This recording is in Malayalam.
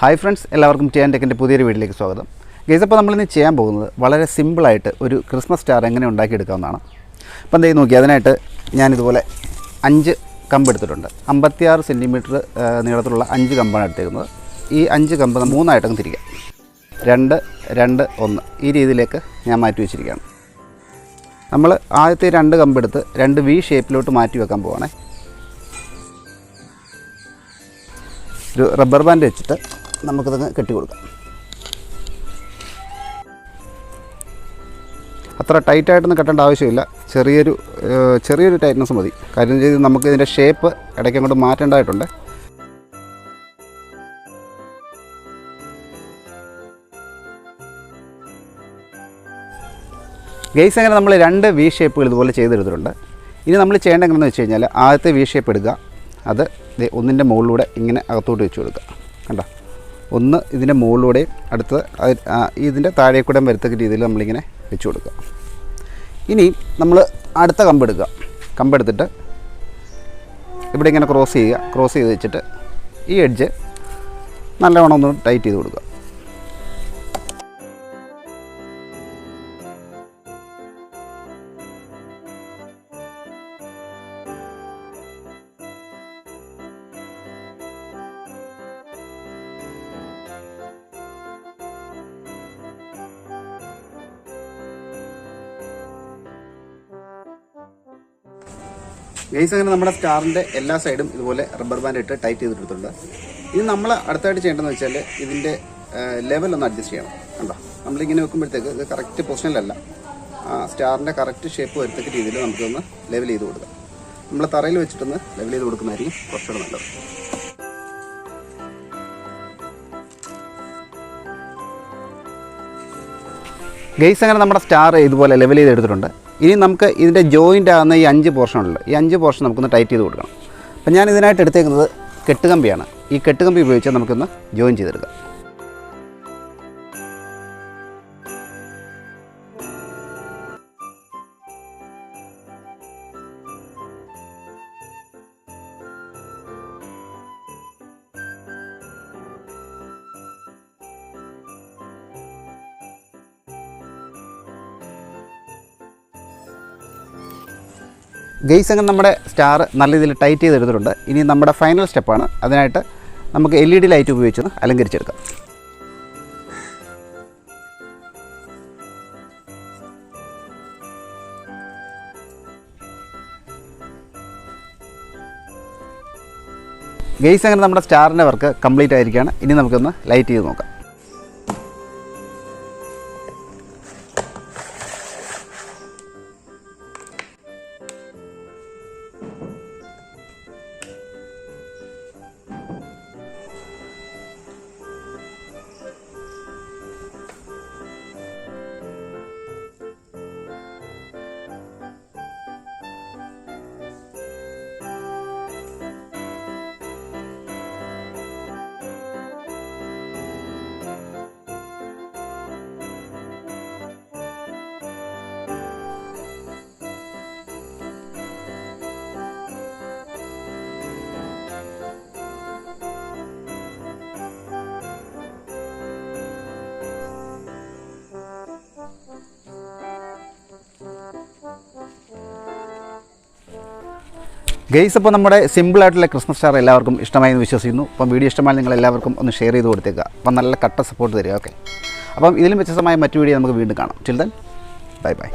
ഹായ് ഫ്രണ്ട്സ്, എല്ലാവർക്കും ടി ആൻഡ് ടെക്കിൻ്റെ പുതിയൊരു വീഡിയോയിലേക്ക് സ്വാഗതം. ഗൈസ്, അപ്പോൾ നമ്മളിന്ന് ചെയ്യാൻ പോകുന്നത് വളരെ സിമ്പിളായിട്ട് ഒരു ക്രിസ്മസ് സ്റ്റാർ എങ്ങനെ ഉണ്ടാക്കിയെടുക്കാവുന്നതാണ്. അപ്പോൾ എന്താ നോക്കി, അതിനായിട്ട് ഞാനിതുപോലെ 5 കമ്പ് എടുത്തിട്ടുണ്ട്. 56 സെൻറ്റിമീറ്റർ നീളത്തിലുള്ള 5 കമ്പാണ് എടുത്തേക്കുന്നത്. ഈ 5 കമ്പ് 3ആയിട്ടങ്ങ് തിരിക്കാം. 2, 2, 1 ഈ രീതിയിലേക്ക് ഞാൻ മാറ്റി വെച്ചിരിക്കുകയാണ്. നമ്മൾ ആദ്യത്തെ 2 കമ്പ് എടുത്ത് 2 വി ഷേപ്പിലോട്ട് മാറ്റി വെക്കാൻ പോവുകയാണേ. ഒരു റബ്ബർ ബാൻഡ് വെച്ചിട്ട് നമുക്കിതങ്ങ് കെട്ടി കൊടുക്കാം. അത്ര ടൈറ്റായിട്ടൊന്നും കെട്ടേണ്ട ആവശ്യമില്ല, ചെറിയൊരു ടൈറ്റ്നസ് മതി. കാര്യം ചെയ്ത് നമുക്ക് ഇതിൻ്റെ ഷേപ്പ് ഇടയ്ക്ക് അങ്ങോട്ട് മാറ്റേണ്ടതായിട്ടുണ്ട്. ഗൈസ്, അങ്ങനെ നമ്മൾ 2 വി ഷേപ്പുകൾ ഇതുപോലെ ചെയ്തെടുത്തിട്ടുണ്ട്. ഇനി നമ്മൾ ചെയ്യേണ്ടത് എങ്ങനെയെന്ന് വെച്ച് കഴിഞ്ഞാൽ, ആദ്യത്തെ വി ഷേപ്പ് എടുക്കുക, അത് ഒന്നിൻ്റെ മുകളിലൂടെ ഇങ്ങനെ അകത്തോട്ട് വെച്ച് കൊടുക്കുക. കണ്ടോ, ഒന്ന് ഇതിൻ്റെ മുകളിലൂടെ അടുത്ത് ഇതിൻ്റെ താഴെ കൂടെ വരത്തക്ക രീതിയിൽ നമ്മളിങ്ങനെ വെച്ച് കൊടുക്കുക. ഇനി നമ്മൾ അടുത്ത കമ്പെടുക്കുക. കമ്പെടുത്തിട്ട് ഇവിടെ ഇങ്ങനെ ക്രോസ് ചെയ്ത് വെച്ചിട്ട് ഈ എഡ്ജ് നല്ലവണ്ണം ഒന്ന് ടൈറ്റ് ചെയ്ത് കൊടുക്കുക. ഗൈസ്, അങ്ങനെ നമ്മുടെ സ്റ്റാറിൻ്റെ എല്ലാ സൈഡും ഇതുപോലെ റബ്ബർ ബാൻഡ് ഇട്ട് ടൈറ്റ് ചെയ്തിട്ടുണ്ട്. ഇത് നമ്മൾ അടുത്തായിട്ട് ചെയ്യേണ്ടതെന്ന് വെച്ചാൽ ഇതിൻ്റെ ലെവലൊന്ന് അഡ്ജസ്റ്റ് ചെയ്യണം. കണ്ടോ, നമ്മളിങ്ങനെ വെക്കുമ്പോഴത്തേക്ക് ഇത് കറക്റ്റ് പൊസിഷനിലല്ല, സ്റ്റാറിൻ്റെ കറക്റ്റ് ഷേപ്പ് വരുത്തക്ക രീതിയിൽ നമുക്കൊന്ന് ലെവൽ ചെയ്ത് കൊടുക്കാം. നമ്മൾ തറയിൽ വെച്ചിട്ടൊന്ന് ലെവൽ ചെയ്ത് കൊടുക്കുന്നതായിരിക്കും കുറച്ചുകൂടെ നല്ലത്. ഗൈസ്, അങ്ങനെ നമ്മുടെ സ്റ്റാർ ഇതുപോലെ ലെവൽ ചെയ്ത് എടുത്തിട്ടുണ്ട്. ഇനി നമുക്ക് ഇതിൻ്റെ ജോയിൻ്റ് ആകുന്ന ഈ 5 പോർഷനുണ്ട്, ഈ 5 പോർഷൻ നമുക്കൊന്ന് ടൈറ്റ് ചെയ്ത് കൊടുക്കണം. അപ്പം ഞാൻ ഇതിനായിട്ട് എടുത്തേക്കുന്നത് കെട്ടുകമ്പിയാണ്. ഈ കെട്ടുകമ്പി ഉപയോഗിച്ച് നമുക്കൊന്ന് ജോയിൻ ചെയ്തെടുക്കാം. ഗൈസ്, അങ്ങനെ നമ്മുടെ സ്റ്റാർ നല്ല രീതിയിൽ ടൈറ്റ് ചെയ്തെടുത്തിട്ടുണ്ട്. ഇനി നമ്മുടെ ഫൈനൽ സ്റ്റെപ്പാണ്. അതിനായിട്ട് നമുക്ക് LED ലൈറ്റ് ഉപയോഗിച്ചൊന്ന് അലങ്കരിച്ചെടുക്കാം. ഗൈസ്, അങ്ങനെ നമ്മുടെ സ്റ്റാറിൻ്റെ വർക്ക് കംപ്ലീറ്റ് ആയിരിക്കുകയാണ്. ഇനി നമുക്കൊന്ന് ലൈറ്റ് ചെയ്ത് നോക്കാം. ഗൈസ്, അപ്പോൾ നമ്മുടെ സിമ്പിളായിട്ടുള്ള ക്രിസ്മസ് സ്റ്റാർ എല്ലാവർക്കും ഇഷ്ടമായെന്ന് വിശ്വസിക്കുന്നു. അപ്പം വീഡിയോ ഇഷ്ടമായി നിങ്ങൾ എല്ലാവർക്കും ഒന്ന് ഷെയർ ചെയ്ത് കൊടുത്തേക്കുക. അപ്പം നല്ല കട്ട സപ്പോർട്ട് തരിക. ഓക്കെ, അപ്പം ഇതിലും വ്യത്യസ്തമായ മറ്റു വീഡിയോ നമുക്ക് വീണ്ടും കാണാം. Till then, bye bye.